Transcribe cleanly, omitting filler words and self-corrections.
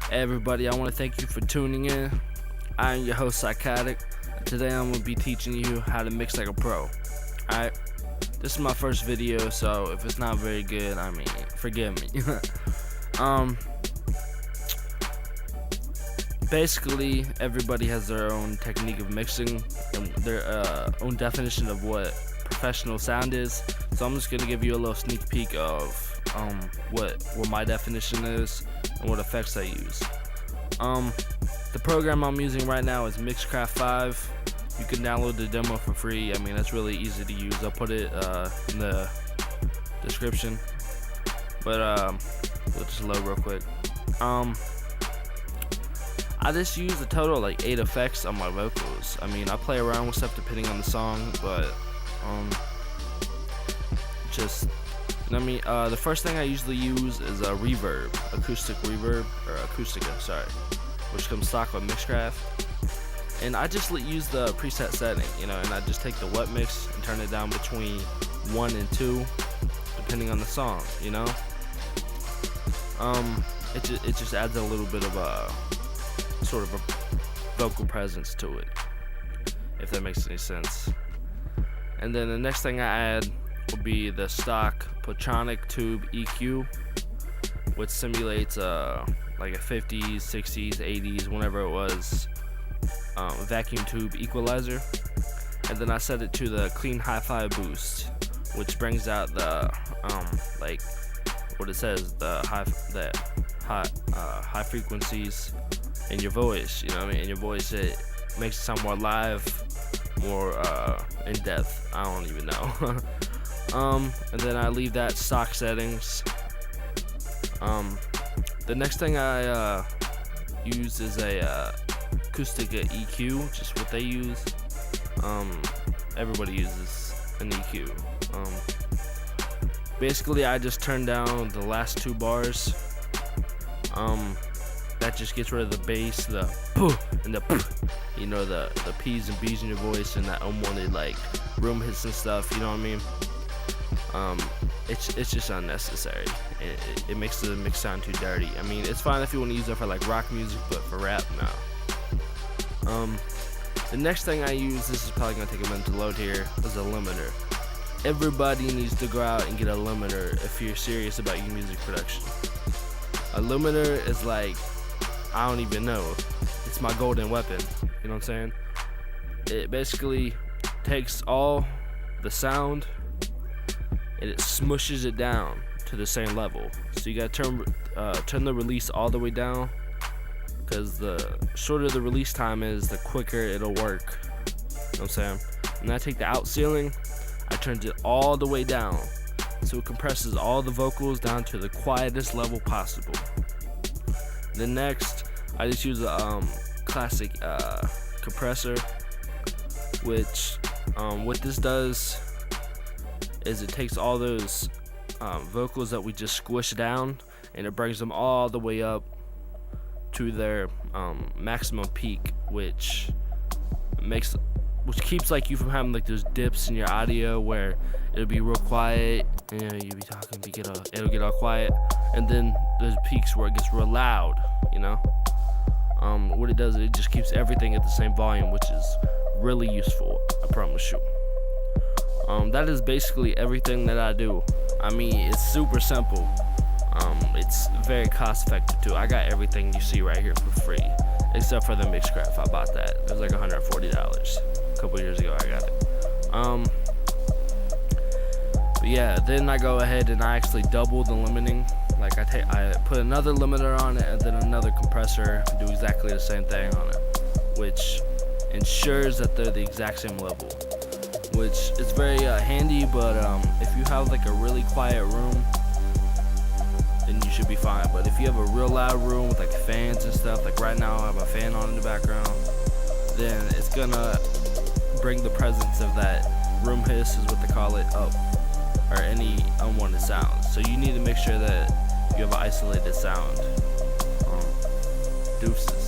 Hey everybody, I want to thank you for tuning in. I am your host, SIKOTIK. Today I'm going to be teaching you how to mix like a pro. Alright, this is my first video, so if it's not very good, I mean, forgive me. Basically, everybody has their own technique of mixing and their own definition of what professional sound is. So I'm just going to give you a little sneak peek of what my definition is and what effects I use. The program I'm using right now is Mixcraft 5. You can download the demo for free. I mean, that's really easy to use. I'll put it in the description. But we'll just load real quick. I just use a total of like 8 effects on my vocals. I mean, I play around with stuff depending on the song, but the first thing I usually use is a reverb, acoustic reverb, or Acoustica, sorry, which comes stock with Mixcraft. And I just use the preset setting, and I just take the wet mix and turn it down between 1 and 2, depending on the song, It just adds a little bit of a sort of a vocal presence to it, if that makes any sense. And then the next thing I add will be the stock Potronic Tube EQ, which simulates like a 50s, 60s, 80s, whenever it was, vacuum tube equalizer. And then I set it to the clean hi-fi boost, which brings out the like what it says, the high frequencies in your voice. In your voice, it makes it sound more live, more in depth. I don't even know. And then I leave that stock settings. The next thing I use is a Acoustica EQ, just what they use. Everybody uses an EQ. Basically, I just turn down the last 2 bars. That just gets rid of the bass, the poo and the poo, the P's and B's in your voice, and that unwanted like room hits and stuff. You know what I mean? It's just unnecessary. It makes the mix sound too dirty. I mean, it's fine if you want to use it for like rock music, but for rap, no. The next thing I use, this is probably gonna take a minute to load here, is a limiter. Everybody needs to go out and get a limiter if you're serious about your music production. A limiter is like, I don't even know. It's my golden weapon. You know what I'm saying? It basically takes all the sound and it smushes it down to the same level. So you gotta turn the release all the way down, because the shorter the release time is, the quicker it'll work. You know what I'm saying? And I take the out ceiling, I turned it all the way down, so it compresses all the vocals down to the quietest level possible. Then next, I just use a classic compressor, which what this does is it takes all those vocals that we just squished down, and it brings them all the way up to their maximum peak, which keeps like you from having like those dips in your audio where it'll be real quiet, and you'll be talking, it'll get all quiet, and then there's peaks where it gets real loud. What it does is it just keeps everything at the same volume, which is really useful, I promise you. That is basically everything that I do. I mean, it's super simple. It's very cost effective too. I got everything you see right here for free, except for the Mixcraft. I bought that. It was like $140 a couple years ago. I got it. But yeah, then I go ahead and I actually double the limiting. Like I put another limiter on it and then another compressor, and do exactly the same thing on it, which ensures that they're the exact same level, which is very handy. But if you have like a really quiet room, then you should be fine. But if you have a real loud room with like fans and stuff, like right now I have a fan on in the background, then it's gonna bring the presence of that room hiss, is what they call it, up, or any unwanted sounds. So you need to make sure that you have an isolated sound. Deuces.